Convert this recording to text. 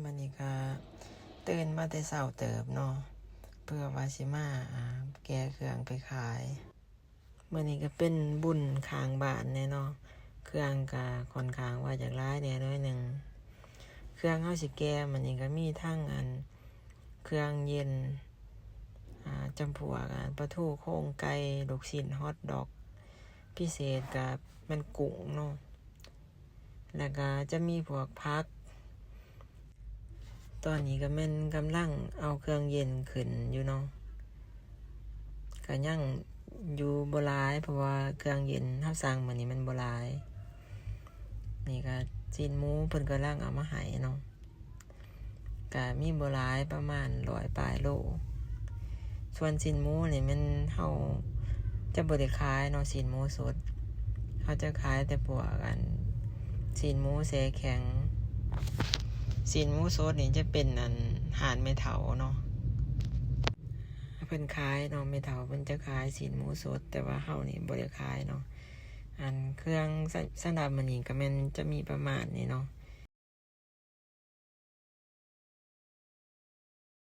มื้อนี้ก็ตื่นมาแต่เช้าเติบเนาะเพื่อว่าสิมาแกะเครื่องไปขายมื้อนี้ก็เป็นบุญข้างบ้านแน่เนาะเครื่องก็ค่อนข้างว่าจะหลายแหน่น้อยหนึ่งเครื่องเฮาสิแกะมื้อนี้ก็มีทั้งเครื่องเย็นจำพวกปลาทูโครงไก่ลูกชิ้นฮอทดอกพิเศษก็มันกุ้งเนาะแล้วก็จะมีพวกผักตอนนี้ก็แม่นกำลังเอาเครื่องเย็นขึ้นอยู่เนาะก็ยังอยู่บ่หลายเพราะว่าเครื่องเย็นเฮาสั่งมื้อนี้มันบ่หลายนี่ก็จีนหมูเพิ่นกำลังเอามาให้เนาะก็มีบ่หลายประมาณ100ปลายโลส่วนจีนหมูนี่มันเฮาจะบ่ได้ขายเนาะจีนหมูสดเฮาจะขายแต่พวกจีนหมูแช่แข็งจีนหมูสดนี่จะเป็นหานไม่เฒ่าเนาะเพิ่นขายเนาะไม่เฒ่าเพิ่นจะขายจีนหมูสดแต่ว่าเฮานี่บ่ได้ขายเนาะเครื่องสำหรับมื้อนี้ก็แม่นจะมีประมาณนี้เนาะ